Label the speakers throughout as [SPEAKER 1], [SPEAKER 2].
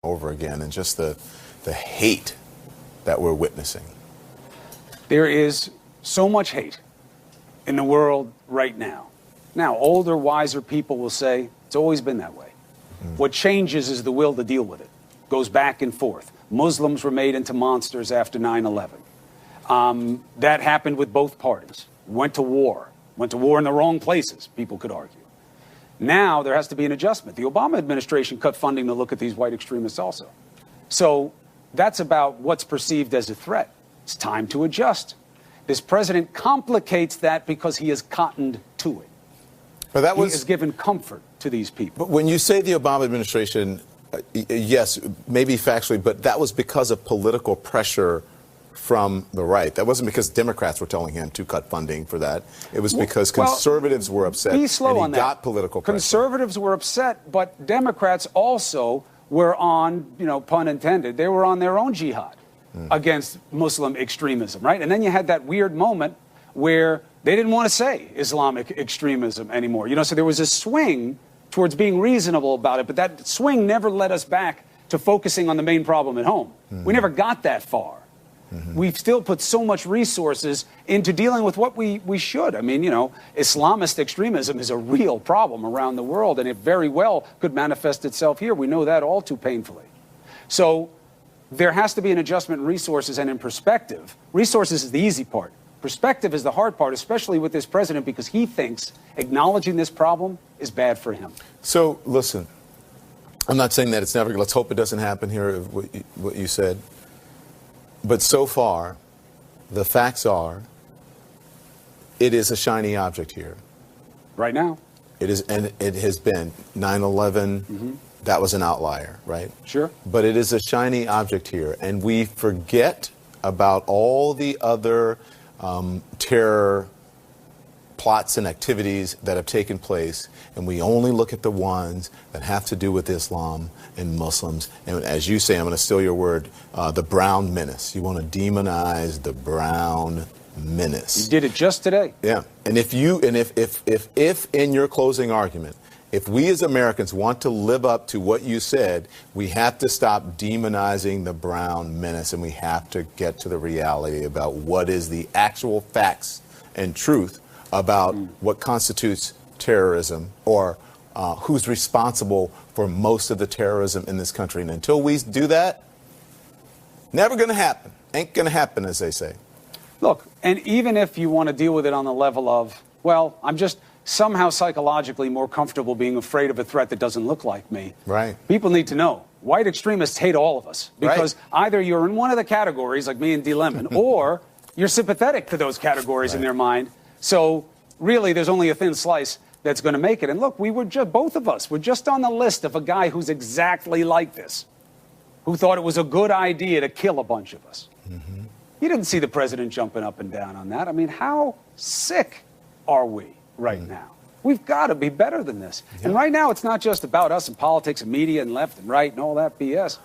[SPEAKER 1] over again, and just the hate that we're witnessing.
[SPEAKER 2] There is so much hate in the world right now. Now, older, wiser people will say it's always been that way. What changes is the will to deal with it. Goes back and forth. Muslims were made into monsters after 9/11. That happened with both parties. Went to war in the wrong places, people could argue. Now there has to be an adjustment. The Obama administration cut funding to look at these white extremists also. So that's about what's perceived as a threat. It's time to adjust. This president complicates that because he has cottoned to it.
[SPEAKER 1] But that
[SPEAKER 2] he has given comfort to these people.
[SPEAKER 1] But when you say the Obama administration, yes, maybe factually, but that was because of political pressure from the right. That wasn't because Democrats were telling him to cut funding for that. It was because conservatives were upset.
[SPEAKER 2] Be slow
[SPEAKER 1] and he
[SPEAKER 2] on that.
[SPEAKER 1] got political pressure.
[SPEAKER 2] Conservatives were upset, but Democrats also were on, pun intended, they were on their own jihad against Muslim extremism, right? And then you had that weird moment where they didn't want to say Islamic extremism anymore. So there was a swing towards being reasonable about it, but that swing never led us back to focusing on the main problem at home. We never got that far. We've still put so much resources into dealing with what we should. I mean, Islamist extremism is a real problem around the world, and it very well could manifest itself here. We know that all too painfully. So there has to be an adjustment in resources and in perspective. Resources is the easy part. Perspective is the hard part, especially with this president, because he thinks acknowledging this problem is bad for him.
[SPEAKER 1] So, listen, I'm not saying that it's never, let's hope it doesn't happen here, what you said. But so far, the facts are, it is a shiny object here.
[SPEAKER 2] Right now.
[SPEAKER 1] It is, and it has been 9/11. That was an outlier, right?
[SPEAKER 2] Sure.
[SPEAKER 1] But it is a shiny object here, and we forget about all the other terror plots and activities that have taken place, and we only look at the ones that have to do with Islam and Muslims. And as you say, I'm going to steal your word, the brown menace. You want to demonize the brown menace.
[SPEAKER 2] You did it just today.
[SPEAKER 1] Yeah. And if in your closing argument, if we as Americans want to live up to what you said, we have to stop demonizing the brown menace, and we have to get to the reality about what is the actual facts and truth about what constitutes terrorism, or who's responsible for most of the terrorism in this country. And until we do that, never going to happen. Ain't going to happen, as they say.
[SPEAKER 2] Look, and even if you want to deal with it on the level of, well, I'm just somehow psychologically more comfortable being afraid of a threat that doesn't look like me.
[SPEAKER 1] Right.
[SPEAKER 2] People need to know. White extremists hate all of us because either you're in one of the categories, like me and D. Lemon, or you're sympathetic to those categories in their mind. So really, there's only a thin slice that's going to make it. And look, we were just, both of us were just on the list of a guy who's exactly like this, who thought it was a good idea to kill a bunch of us. You didn't see the president jumping up and down on that. I mean, how sick are we right now? We've got to be better than this. And right now, it's not just about us and politics and media and left and right and all that BS.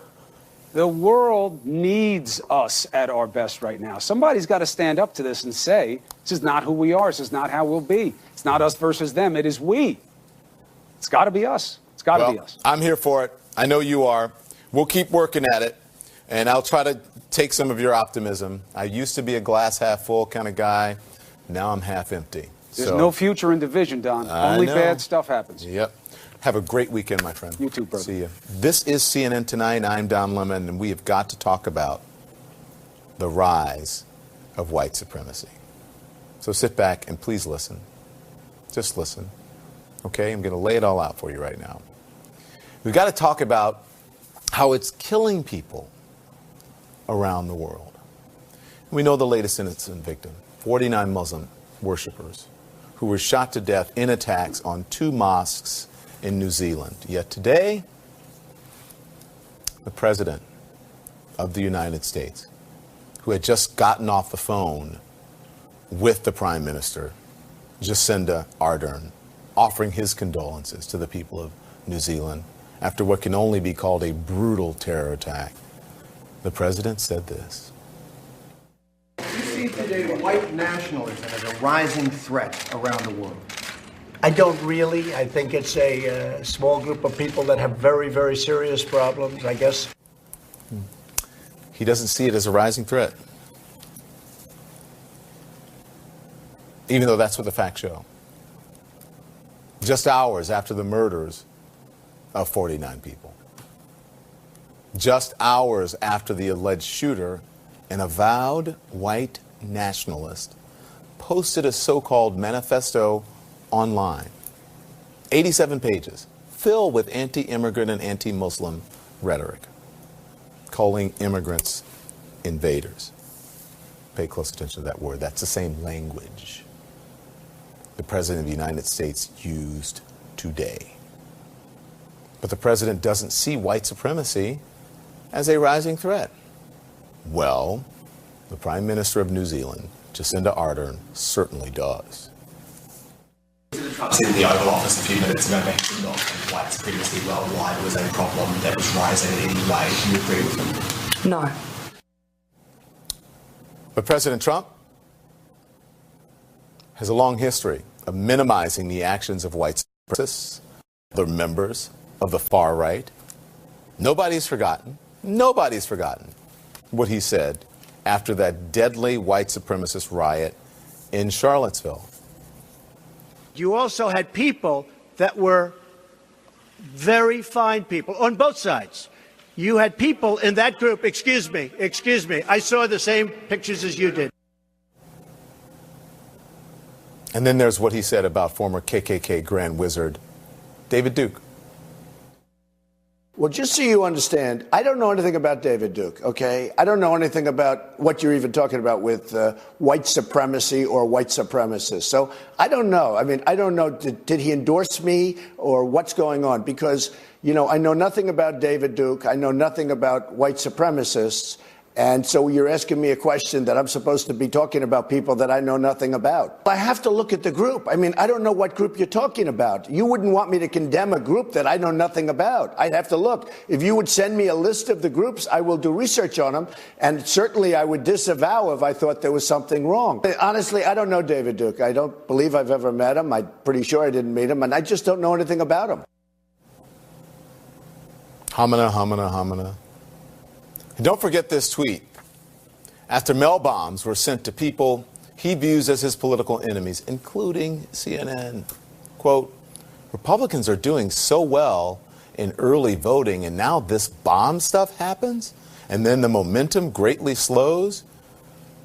[SPEAKER 2] The world needs us at our best right now. Somebody's got to stand up to this and say, this is not who we are. This is not how we'll be. It's not us versus them. It is we. It's got to be us. It's got to be us.
[SPEAKER 1] I'm here for it. I know you are. We'll keep working at it. And I'll try to take some of your optimism. I used to be a glass half full kind of guy. Now I'm half empty.
[SPEAKER 2] There's no future in division, Don. Only bad stuff happens.
[SPEAKER 1] Yep. Have a great weekend, my friend.
[SPEAKER 2] You too, brother.
[SPEAKER 1] See you. This is CNN Tonight. I'm Don Lemon, and we have got to talk about the rise of white supremacy. So sit back and please listen. Just listen. Okay? I'm going to lay it all out for you right now. We've got to talk about how it's killing people around the world. We know the latest innocent victim, 49 Muslim worshipers who were shot to death in attacks on 2 mosques in New Zealand. Yet today, the President of the United States, who had just gotten off the phone with the Prime Minister, Jacinda Ardern, offering his condolences to the people of New Zealand after what can only be called a brutal terror attack. The President said this.
[SPEAKER 3] You see today white nationalism as a rising threat around the world. I don't really. I think it's a small group of people that have very, very serious problems, I guess.
[SPEAKER 1] He doesn't see it as a rising threat, even though that's what the facts show. Just hours after the murders of 49 people. Just hours after the alleged shooter, an avowed white nationalist posted a so-called manifesto online. 87 pages, filled with anti-immigrant and anti-Muslim rhetoric, calling immigrants invaders. Pay close attention to that word. That's the same language the President of the United States used today. But the President doesn't see white supremacy as a rising threat. Well, the Prime Minister of New Zealand, Jacinda Ardern, certainly does.
[SPEAKER 4] Trump's in the Oval Office a few minutes ago mentioned that white supremacy worldwide was a problem that was rising in any way. Do you agree with him?
[SPEAKER 5] No.
[SPEAKER 1] But President Trump has a long history of minimizing the actions of white supremacists, other members of the far right. Nobody's forgotten what he said after that deadly white supremacist riot in Charlottesville.
[SPEAKER 3] You also had people that were very fine people on both sides. You had people in that group, excuse me, I saw the same pictures as you did.
[SPEAKER 1] And then there's what he said about former KKK Grand Wizard David Duke.
[SPEAKER 3] Well, just so you understand, I don't know anything about David Duke, okay? I don't know anything about what you're even talking about with white supremacy or white supremacists. So I don't know. I mean, I don't know, did he endorse me or what's going on? Because, you know, I know nothing about David Duke. I know nothing about white supremacists. And so you're asking me a question that I'm supposed to be talking about people that I know nothing about. I have to look at the group. I mean, I don't know what group you're talking about. You wouldn't want me to condemn a group that I know nothing about. I'd have to look. If you would send me a list of the groups, I will do research on them. And certainly I would disavow if I thought there was something wrong. Honestly, I don't know David Duke. I don't believe I've ever met him. I'm pretty sure I didn't meet him. And I just don't know anything about him.
[SPEAKER 1] Homina, homina, homina. And don't forget this tweet. After mail bombs were sent to people he views as his political enemies, including CNN, quote, Republicans are doing so well in early voting, and now this bomb stuff happens, and then the momentum greatly slows.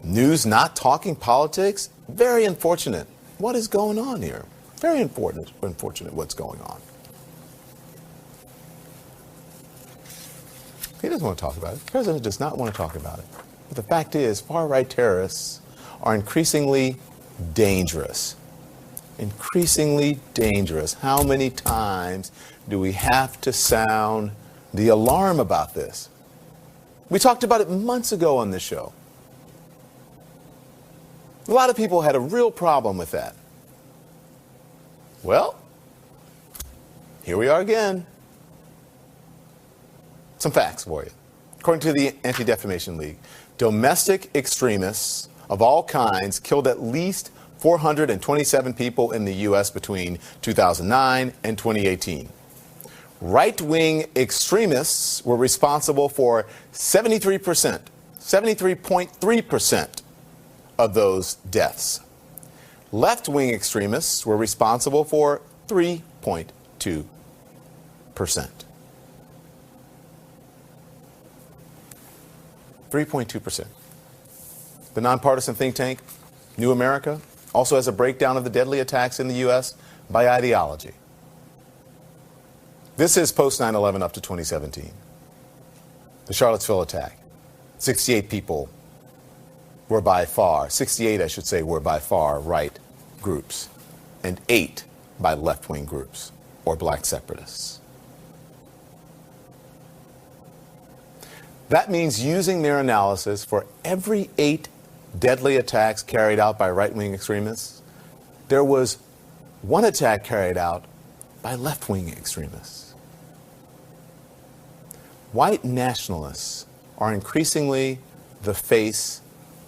[SPEAKER 1] News not talking politics. Very unfortunate. What is going on here? Very unfortunate what's going on. He doesn't want to talk about it. The president does not want to talk about it. But the fact is, far-right terrorists are increasingly dangerous. Increasingly dangerous. How many times do we have to sound the alarm about this? We talked about it months ago on this show. A lot of people had a real problem with that. Well, here we are again. Some facts for you. According to the Anti-Defamation League, domestic extremists of all kinds killed at least 427 people in the U.S. between 2009 and 2018. Right-wing extremists were responsible for 73.3% of those deaths. Left-wing extremists were responsible for 3.2%. 3.2%. The nonpartisan think tank, New America, also has a breakdown of the deadly attacks in the U.S. by ideology. This is post 9/11 up to 2017. The Charlottesville attack. 68 people were by far, 68 I should say, were by far right groups, and 8 by left-wing groups or black separatists. That means using their analysis for every 8 deadly attacks carried out by right-wing extremists, there was 1 attack carried out by left-wing extremists. White nationalists are increasingly the face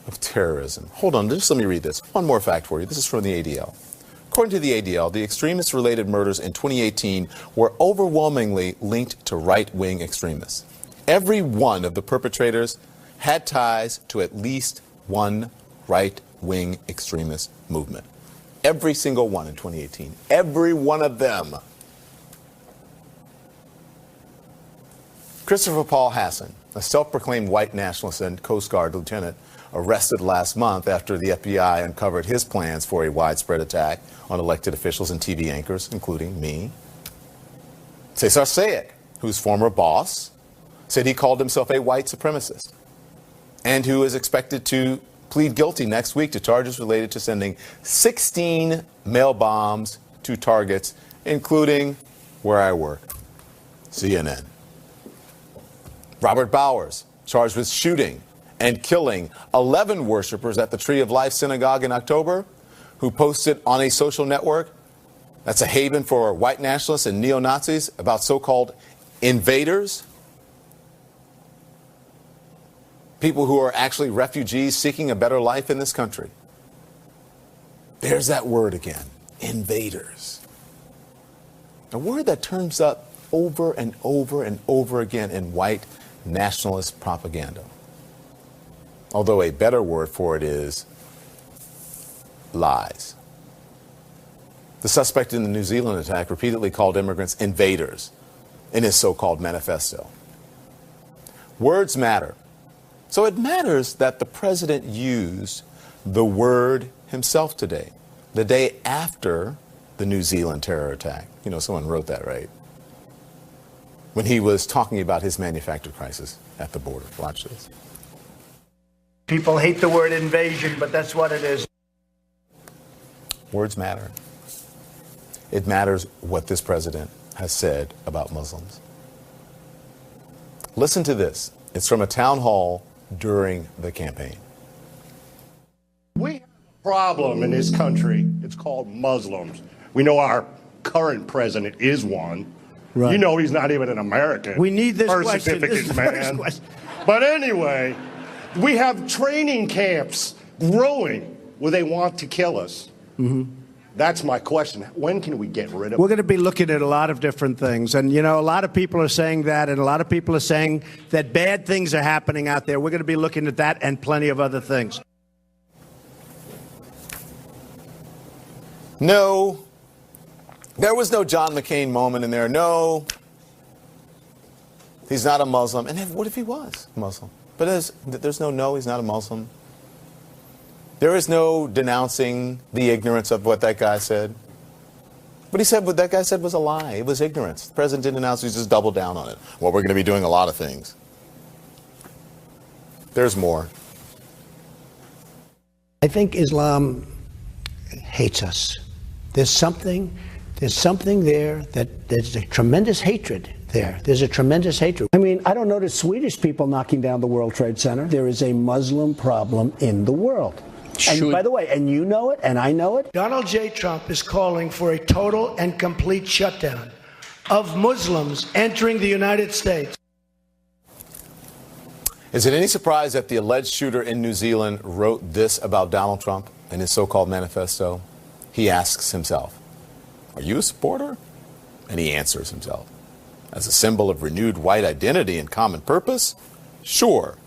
[SPEAKER 1] of terrorism. Hold on, just let me read this. One more fact for you. This is from the ADL. According to the ADL, the extremist-related murders in 2018 were overwhelmingly linked to right-wing extremists. Every one of the perpetrators had ties to at least one right-wing extremist movement. Every single one in 2018. Every one of them. Christopher Paul Hassan, a self-proclaimed white nationalist and Coast Guard lieutenant, arrested last month after the FBI uncovered his plans for a widespread attack on elected officials and TV anchors, including me. Cesar Sayek, whose former boss said he called himself a white supremacist, and who is expected to plead guilty next week to charges related to sending 16 mail bombs to targets, including where I work, CNN. Robert Bowers, charged with shooting and killing 11 worshipers at the Tree of Life Synagogue in October, who posted on a social network that's a haven for white nationalists and neo-Nazis about so-called invaders, people who are actually refugees seeking a better life in this country. There's that word again, invaders. A word that turns up over and over and over again in white nationalist propaganda. Although a better word for it is lies. The suspect in the New Zealand attack repeatedly called immigrants invaders in his so-called manifesto. Words matter. So it matters that the president used the word himself today, the day after the New Zealand terror attack. You know, someone wrote that, right? When he was talking about his manufactured crisis at the border. Watch this.
[SPEAKER 3] People hate the word invasion, but that's what it is.
[SPEAKER 1] Words matter. It matters what this president has said about Muslims. Listen to this. It's from a town hall during the campaign.
[SPEAKER 5] We have a problem in this country. It's called Muslims. We know our current president is one.
[SPEAKER 3] Right.
[SPEAKER 5] You know he's not even an American.
[SPEAKER 3] We need this
[SPEAKER 5] birth
[SPEAKER 3] question.
[SPEAKER 5] certificate,
[SPEAKER 3] This is the
[SPEAKER 5] man.
[SPEAKER 3] first question.
[SPEAKER 5] But anyway, we have training camps growing where they want to kill us. Mm-hmm. That's my question. When can we get rid of
[SPEAKER 3] We're going to be looking at a lot of different things. And, you know, a lot of people are saying that, and a lot of people are saying that bad things are happening out there. We're going to be looking at that and plenty of other things.
[SPEAKER 1] No, there was no John McCain moment in there. No, he's not a Muslim. And what if he was Muslim? But there's no, he's not a Muslim. There is no denouncing the ignorance of what that guy said. But he said what that guy said was a lie. It was ignorance. The president didn't announce, he just doubled down on it. Well, we're going to be doing a lot of things. There's more.
[SPEAKER 3] I think Islam hates us. There's something there that there's a tremendous hatred there. There's a tremendous hatred. I mean, I don't notice Swedish people knocking down the World Trade Center. There is a Muslim problem in the world. And by the way, and you know it, and I know it.
[SPEAKER 6] Donald J. Trump is calling for a total and complete shutdown of Muslims entering the United States.
[SPEAKER 1] Is it any surprise that the alleged shooter in New Zealand wrote this about Donald Trump in his so-called manifesto? He asks himself, are you a supporter? And he answers himself, as a symbol of renewed white identity and common purpose? Sure.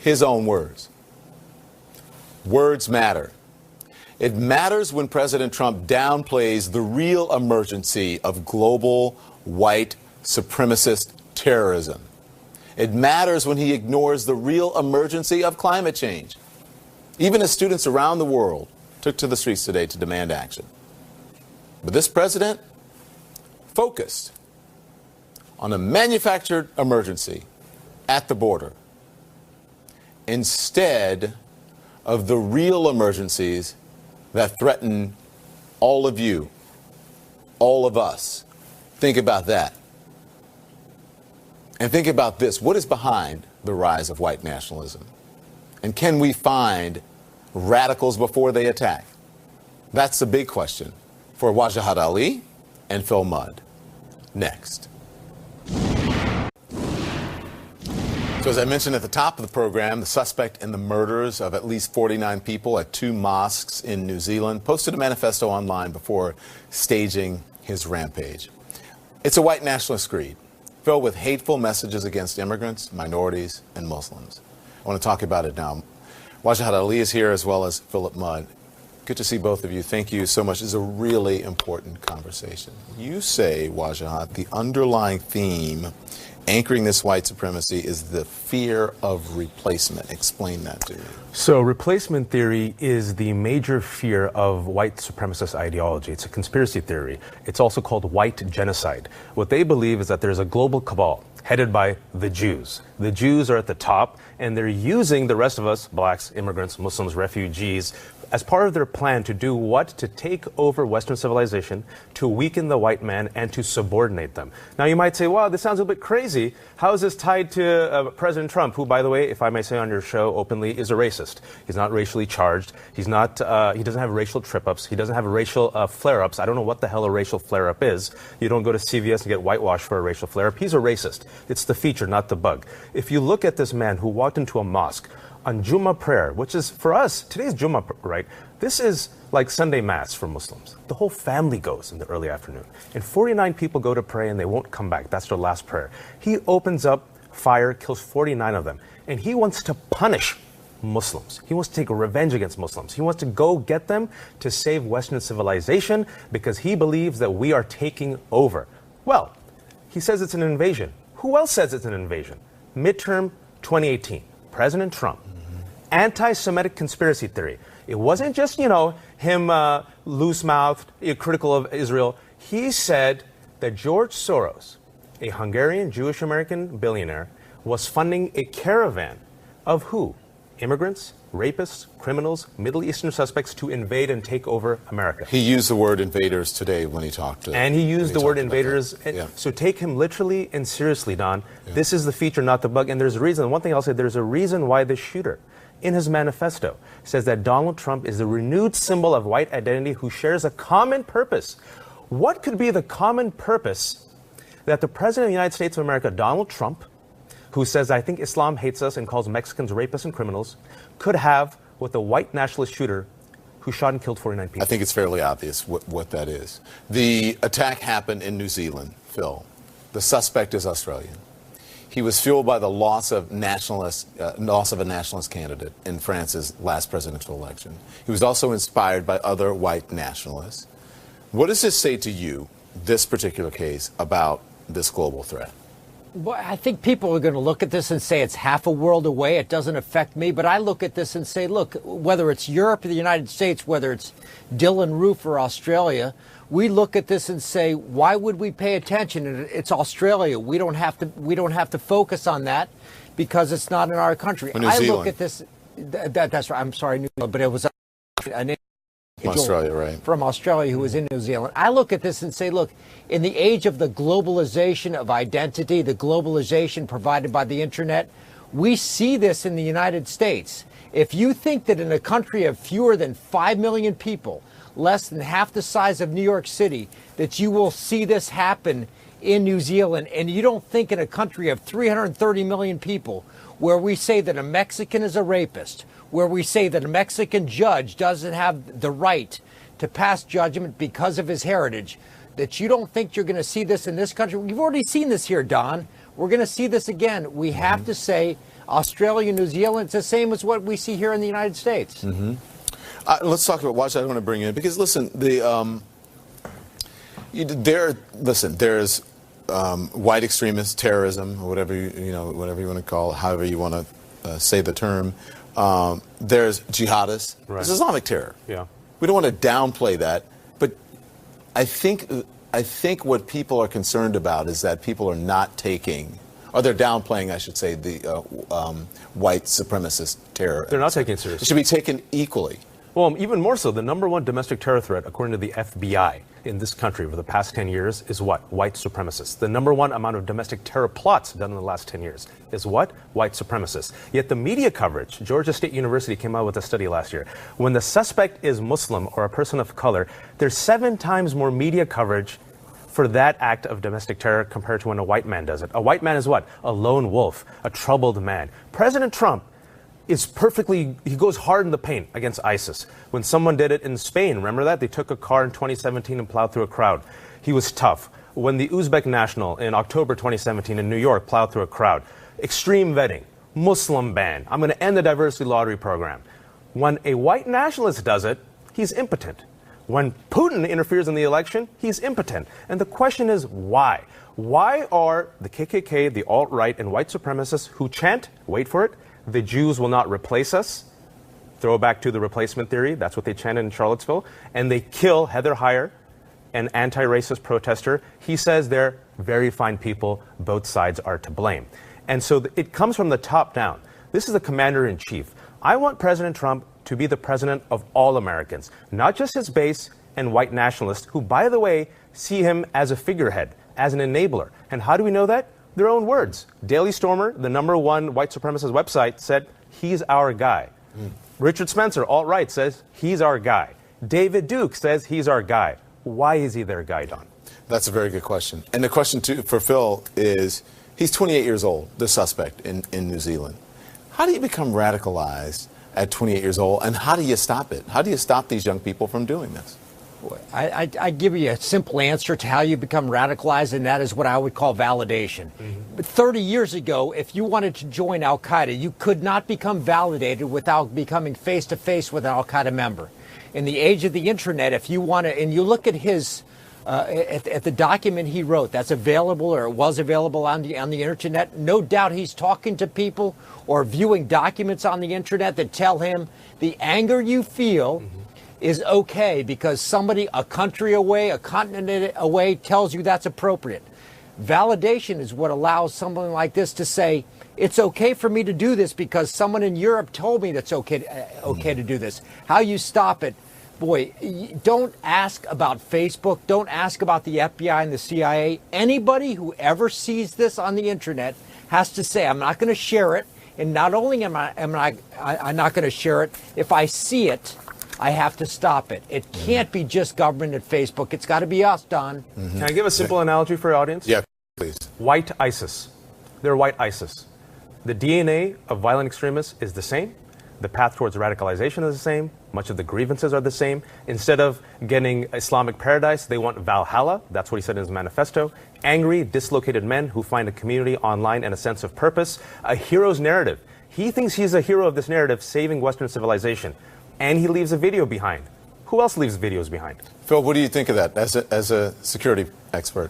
[SPEAKER 1] His own words. Words matter. It matters when President Trump downplays the real emergency of global white supremacist terrorism. It matters when he ignores the real emergency of climate change, even as students around the world took to the streets today to demand action. But this president focused on a manufactured emergency at the border instead of the real emergencies that threaten all of you, all of us. Think about that. And think about this. What is behind the rise of white nationalism? And can we find radicals before they attack? That's the big question for Wajahat Ali and Phil Mudd. Next. So as I mentioned at the top of the program, the suspect in the murders of at least 49 people at 2 mosques in New Zealand posted a manifesto online before staging his rampage. It's a white nationalist creed filled with hateful messages against immigrants, minorities, and Muslims. I want to talk about it now. Wajahat Ali is here, as well as Philip Mudd. Good to see both of you. Thank you so much. This is a really important conversation. You say, Wajahat, the underlying theme anchoring this white supremacy is the fear of replacement. Explain that to me.
[SPEAKER 7] So replacement theory is the major fear of white supremacist ideology. It's a conspiracy theory. It's also called white genocide. What they believe is that there's a global cabal headed by the Jews. The Jews are at the top, and they're using the rest of us, blacks, immigrants, Muslims, refugees, as part of their plan to do what? To take over Western civilization, to weaken the white man, and to subordinate them. Now you might say, wow, this sounds a bit crazy. How is this tied to President Trump, who, by the way, if I may say on your show openly, is a racist? He's not racially charged. He's not. He doesn't have racial trip-ups. He doesn't have racial flare-ups. I don't know what the hell a racial flare-up is. You don't go to CVS and get whitewashed for a racial flare-up. He's a racist. It's the feature, not the bug. If you look at this man who walked into a mosque on Jummah prayer, which is, for us, today's Jummah, right? This is like Sunday Mass for Muslims. The whole family goes in the early afternoon. And 49 people go to pray and they won't come back. That's their last prayer. He opens up fire, kills 49 of them. And he wants to punish Muslims. He wants to take revenge against Muslims. He wants to go get them to save Western civilization because he believes that we are taking over. Well, he says it's an invasion. Who else says it's an invasion? Midterm 2018. President Trump. Anti-Semitic conspiracy theory. It wasn't just, him loose-mouthed, critical of Israel. He said that George Soros, a Hungarian Jewish-American billionaire, was funding a caravan of who? Immigrants, rapists, criminals, Middle Eastern suspects to invade and take over America.
[SPEAKER 1] He used the word invaders today when he talked.
[SPEAKER 7] And he used the word invaders.
[SPEAKER 1] Yeah.
[SPEAKER 7] So take him literally and seriously, Don. Yeah. This is the feature, not the bug. And there's a reason. One thing I'll say, there's a reason why this shooter, in his manifesto, says that Donald Trump is the renewed symbol of white identity who shares a common purpose. What could be the common purpose that the President of the United States of America, Donald Trump, who says, I think Islam hates us and calls Mexicans rapists and criminals, could have with a white nationalist shooter who shot and killed 49 people?
[SPEAKER 1] I think it's fairly obvious what that is. The attack happened in New Zealand, Phil. The suspect is Australian. He was fueled by the loss of a nationalist candidate in France's last presidential election. He was also inspired by other white nationalists. What does this say to you, this particular case, about this global threat?
[SPEAKER 8] Well, I think people are going to look at this and say it's half a world away. It doesn't affect me. But I look at this and say, look, whether it's Europe or the United States, whether it's Dylan Roof or Australia, we look at this and say, why would we pay attention? It's Australia. We don't have to focus on that because it's not in our country. I look at this. That's right. I'm sorry, New Zealand, but it was an
[SPEAKER 1] Australia, right?
[SPEAKER 8] From Australia who was in New Zealand. I look at this and say, look, in the age of the globalization of identity, the globalization provided by the internet, we see this in the United States. If you think that in a country of fewer than 5 million people, less than half the size of New York City, that you will see this happen in New Zealand, and you don't think in a country of 330 million people where we say that a Mexican is a rapist, where we say that a Mexican judge doesn't have the right to pass judgment because of his heritage, that you don't think you're going to see this in this country. You've already seen this here, Don. We're going to see this again. We have to say Australia, New Zealand, it's the same as what we see here in the United States.
[SPEAKER 1] Let's talk about Watch. I want to bring in because listen, there's white extremist terrorism, or whatever whatever you want to call it, however you want to say the term. There's jihadists.
[SPEAKER 7] Right.
[SPEAKER 1] There's Islamic terror.
[SPEAKER 7] Yeah.
[SPEAKER 1] We don't want to downplay that, but I think what people are concerned about is that people are not taking, or they're downplaying, I should say, the white supremacist terror.
[SPEAKER 7] They're not taking it seriously.
[SPEAKER 1] It should be taken equally.
[SPEAKER 7] Well, even more so, the number one domestic terror threat, according to the FBI, in this country over the past 10 years is what? White supremacists. The number one amount of domestic terror plots done in the last 10 years is what? White supremacists. Yet the media coverage, Georgia State University came out with a study last year. When the suspect is Muslim or a person of color, there's 7 times more media coverage for that act of domestic terror compared to when a white man does it. A white man is what? A lone wolf, a troubled man. President Trump is he goes hard in the paint against ISIS. When someone did it in Spain, remember that? They took a car in 2017 and plowed through a crowd. He was tough. When the Uzbek national in October 2017 in New York plowed through a crowd, extreme vetting, Muslim ban, I'm going to end the diversity lottery program. When a white nationalist does it, he's impotent. When Putin interferes in the election, he's impotent. And the question is why? Why are the KKK, the alt-right, and white supremacists who chant, wait for it, the Jews will not replace us, throw back to the replacement theory, that's what they chanted in Charlottesville, and they kill Heather Heyer, an anti-racist protester. He says they're very fine people, both sides are to blame. And so it comes from the top down. This is the commander-in-chief. I want President Trump to be the president of all Americans, not just his base and white nationalists, who, by the way, see him as a figurehead, as an enabler. And how do we know that? Their own words. Daily Stormer, the #1 white supremacist website, said, he's our guy. Richard Spencer, alt-right, says, he's our guy. David Duke says, he's our guy. Why is he their guy, Don?
[SPEAKER 1] That's a very good question. And the question, too, for Phil is, he's 28 years old, the suspect in New Zealand. How do you become radicalized at 28 years old, and how do you stop it? How do you stop these young people from doing this?
[SPEAKER 8] I give you a simple answer to how you become radicalized, and that is what I would call validation. But 30 years ago, if you wanted to join Al-Qaeda, you could not become validated without becoming face-to-face with an Al-Qaeda member. In the age of the internet, if you want to, and you look at his, at the document he wrote, that's available or was available on the internet, no doubt he's talking to people or viewing documents on the internet that tell him the anger you feel is okay because somebody a country away, a continent away tells you that's appropriate. Validation is what allows someone like this to say, it's okay for me to do this because someone in Europe told me that's okay to do this. How you stop it, boy, don't ask about Facebook. Don't ask about the FBI and the CIA. Anybody who ever sees this on the internet has to say, I'm not going to share it. And not only am I not going to share it, if I see it, I have to stop it. It can't be just government at Facebook. It's got to be us, Don.
[SPEAKER 7] Can I give a simple analogy for your audience?
[SPEAKER 1] Yeah, please.
[SPEAKER 7] White ISIS. They're white ISIS. The DNA of violent extremists is the same. The path towards radicalization is the same. Much of the grievances are the same. Instead of getting Islamic paradise, they want Valhalla. That's what he said in his manifesto. Angry, dislocated men who find a community online and a sense of purpose. A hero's narrative. He thinks he's a hero of this narrative, saving Western civilization. And he leaves a video behind. Who else leaves videos behind?
[SPEAKER 1] Phil, what do you think of that as a security expert?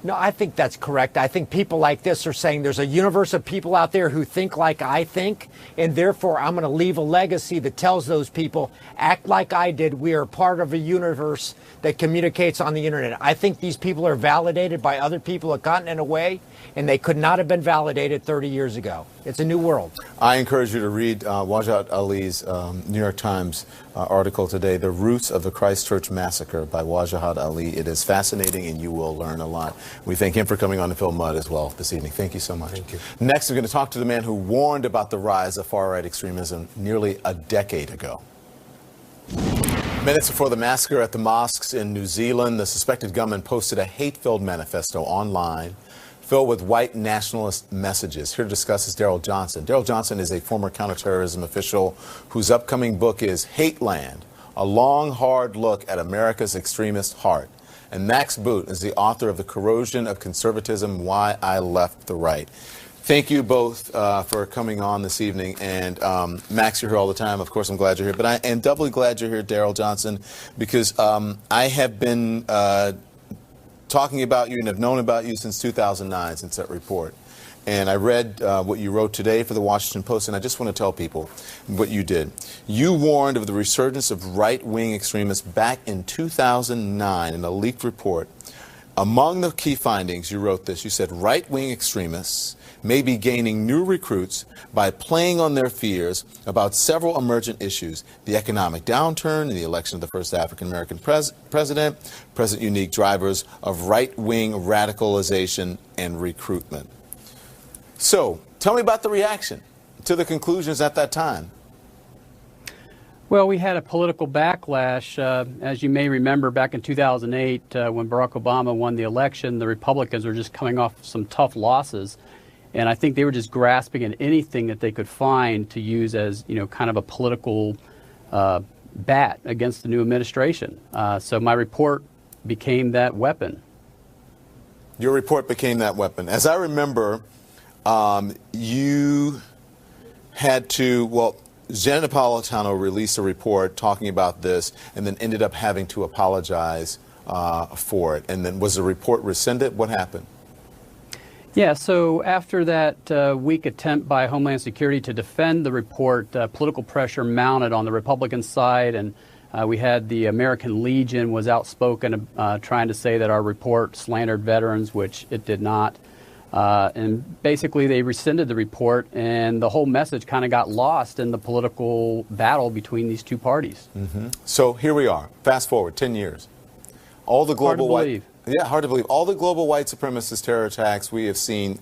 [SPEAKER 8] No, I think that's correct. I think people like this are saying there's a universe of people out there who think like I think, and therefore I'm going to leave a legacy that tells those people, act like I did. We are part of a universe that communicates on the internet. I think these people are validated by other people a continent away, and they could not have been validated 30 years ago. It's a new world.
[SPEAKER 1] I encourage you to read Wajahat Ali's New York Times article today, The Roots of the Christchurch Massacre by Wajahat Ali. It is fascinating, and you will learn a lot. We thank him for coming on to Phil Mudd as well this evening. Thank you so much.
[SPEAKER 7] Thank you.
[SPEAKER 1] Next, we're going to talk to the man who warned about the rise of far-right extremism nearly a decade ago. Minutes before the massacre at the mosques in New Zealand, the suspected gunman posted a hate-filled manifesto online filled with white nationalist messages. Here to discuss is Daryl Johnson. Daryl Johnson is a former counterterrorism official whose upcoming book is Hateland, a long, hard look at America's extremist heart. And Max Boot is the author of The Corrosion of Conservatism, Why I Left the Right. Thank you both for coming on this evening. And Max, you're here all the time. Of course, I'm glad you're here. But I am doubly glad you're here, Daryl Johnson, because I have been talking about you and have known about you since 2009, since that report. And I read what you wrote today for the Washington Post, and I just want to tell people what you did. You warned of the resurgence of right-wing extremists back in 2009 in a leaked report. Among the key findings, you wrote this. You said right-wing extremists may be gaining new recruits by playing on their fears about several emergent issues: the economic downturn, the election of the first African-American president, present unique drivers of right-wing radicalization and recruitment. So, tell me about the reaction to the conclusions at that time.
[SPEAKER 9] Well, we had a political backlash. As you may remember, back in 2008, when Barack Obama won the election, the Republicans were just coming off some tough losses. And I think they were just grasping at anything that they could find to use as, kind of a political bat against the new administration. So my report became that weapon.
[SPEAKER 1] Your report became that weapon. As I remember, you had to, Jen Napolitano released a report talking about this and then ended up having to apologize for it. And then was the report rescinded? What happened?
[SPEAKER 9] Yeah, so after that weak attempt by Homeland Security to defend the report, political pressure mounted on the Republican side, and we had the American Legion was outspoken trying to say that our report slandered veterans, which it did not. And basically they rescinded the report, and the whole message kind of got lost in the political battle between these two parties.
[SPEAKER 1] Mm-hmm. So here we are. Fast forward 10 years. All the global hard to believe. All the global white supremacist terror attacks we have seen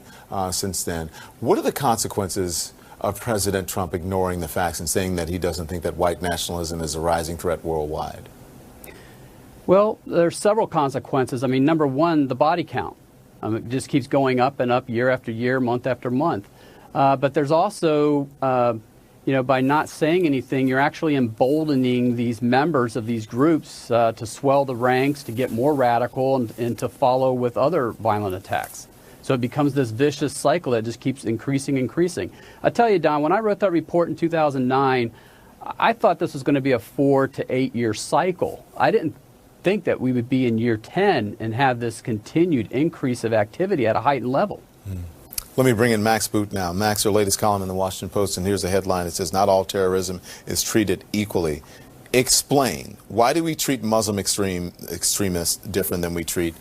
[SPEAKER 1] since then. What are the consequences of President Trump ignoring the facts and saying that he doesn't think that white nationalism is a rising threat worldwide?
[SPEAKER 9] Well, there's several consequences. I mean, number one, the body count. It just keeps going up and up year after year, month after month. But there's also, by not saying anything, you're actually emboldening these members of these groups to swell the ranks, to get more radical, and to follow with other violent attacks. So it becomes this vicious cycle that just keeps increasing. I tell you, Don, when I wrote that report in 2009, I thought this was going to be a 4 to 8 year cycle. I didn't think that we would be in year 10 and have this continued increase of activity at a heightened level.
[SPEAKER 1] Let me bring in Max Boot now. Max, your latest column in the Washington Post, and here's a headline. It says, "Not all terrorism is treated equally." Explain, why do we treat Muslim extremists different than we treat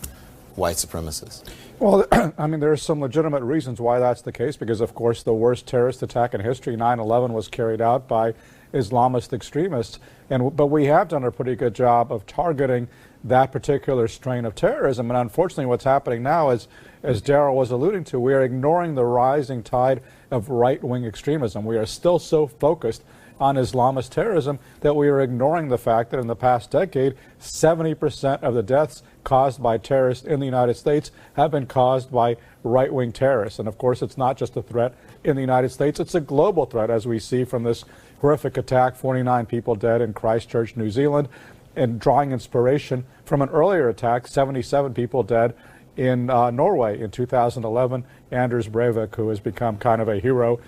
[SPEAKER 1] white supremacists?
[SPEAKER 10] Well, I mean, there are some legitimate reasons why that's the case, because, of course, the worst terrorist attack in history, 9/11, was carried out by Islamist extremists. But we have done a pretty good job of targeting that particular strain of terrorism. And unfortunately, what's happening now is, as Daryl was alluding to, we are ignoring the rising tide of right-wing extremism. We are still so focused on Islamist terrorism that we are ignoring the fact that in the past decade, 70% of the deaths caused by terrorists in the United States have been caused by right-wing terrorists. And of course, it's not just a threat in the United States, it's a global threat, as we see from this horrific attack, 49 people dead in Christchurch, New Zealand, and drawing inspiration from an earlier attack, 77 people dead in Norway in 2011, Anders Breivik, who has become kind of a hero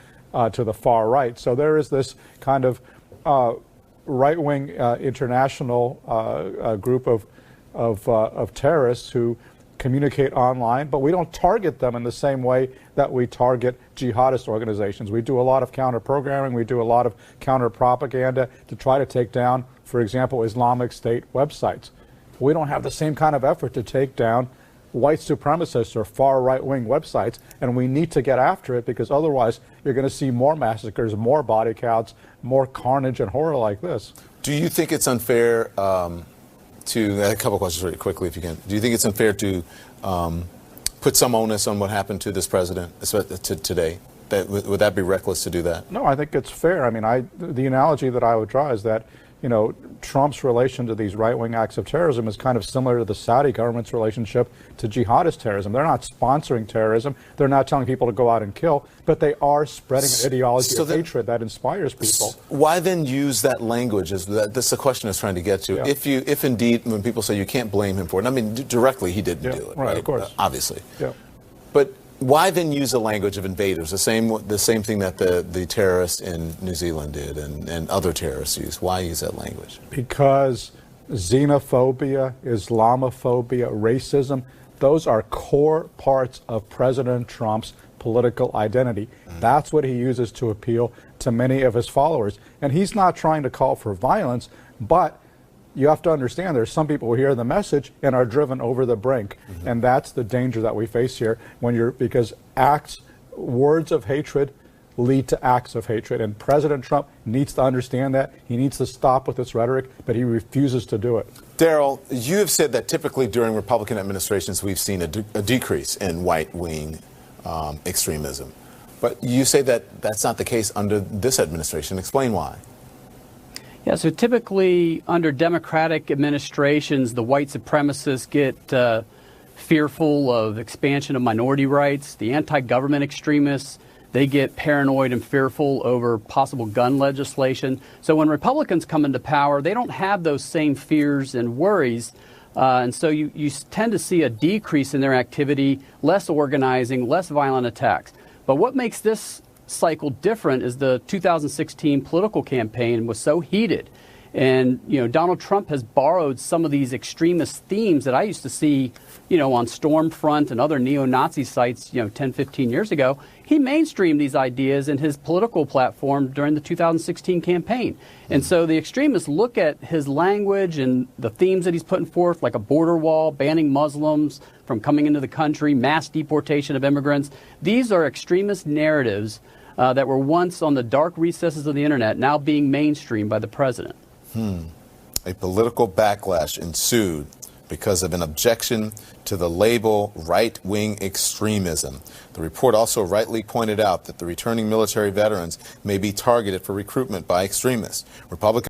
[SPEAKER 10] to the far right. So there is this kind of right-wing international group of terrorists who communicate online, but we don't target them in the same way that we target jihadist organizations. We do a lot of counter-programming, we do a lot of counter-propaganda to try to take down, for example, Islamic State websites. We don't have the same kind of effort to take down white supremacists or far right-wing websites, and we need to get after it, because otherwise you're going to see more massacres, more body counts, more carnage and horror like this.
[SPEAKER 1] Do you think it's unfair a couple questions really quickly, if you can. Do you think it's unfair to put some onus on what happened to this president today? Would that be reckless to do that?
[SPEAKER 10] No, I think it's fair. I mean, the analogy that I would draw is that, Trump's relation to these right-wing acts of terrorism is kind of similar to the Saudi government's relationship to jihadist terrorism. They're not sponsoring terrorism. They're not telling people to go out and kill, but they are spreading an ideology of hatred that inspires people.
[SPEAKER 1] Why then use that language? That's the question I was trying to get to. Yeah. If indeed, when people say you can't blame him for it, I mean, directly he didn't do it, right?
[SPEAKER 10] Of course.
[SPEAKER 1] Obviously.
[SPEAKER 10] Yeah.
[SPEAKER 1] But why then use the language of invaders, the same thing that the terrorists in New Zealand did and other terrorists use? Why use that language?
[SPEAKER 10] Because xenophobia, Islamophobia, racism, those are core parts of President Trump's political identity. That's what he uses to appeal to many of his followers. And he's not trying to call for violence, but you have to understand there's some people who hear the message and are driven over the brink. And that's the danger that we face here because words of hatred lead to acts of hatred. And President Trump needs to understand that. He needs to stop with this rhetoric, but he refuses to do it.
[SPEAKER 1] Daryl, you have said that typically during Republican administrations we've seen a decrease in right-wing extremism. But you say that that's not the case under this administration. Explain why.
[SPEAKER 9] Yeah, so typically under Democratic administrations, the white supremacists get fearful of expansion of minority rights. The anti-government extremists, they get paranoid and fearful over possible gun legislation. So when Republicans come into power, they don't have those same fears and worries. And so you tend to see a decrease in their activity, less organizing, less violent attacks. But what makes this cycle different is the 2016 political campaign was so heated. And, Donald Trump has borrowed some of these extremist themes that I used to see, on Stormfront and other neo-Nazi sites, 10, 15 years ago. He mainstreamed these ideas in his political platform during the 2016 campaign. And so the extremists look at his language and the themes that he's putting forth, like a border wall, banning Muslims from coming into the country, mass deportation of immigrants. These are extremist narratives that were once on the dark recesses of the internet, now being mainstreamed by the president.
[SPEAKER 1] A political backlash ensued because of an objection to the label right-wing extremism. The report also rightly pointed out that the returning military veterans may be targeted for recruitment by extremists. Republicans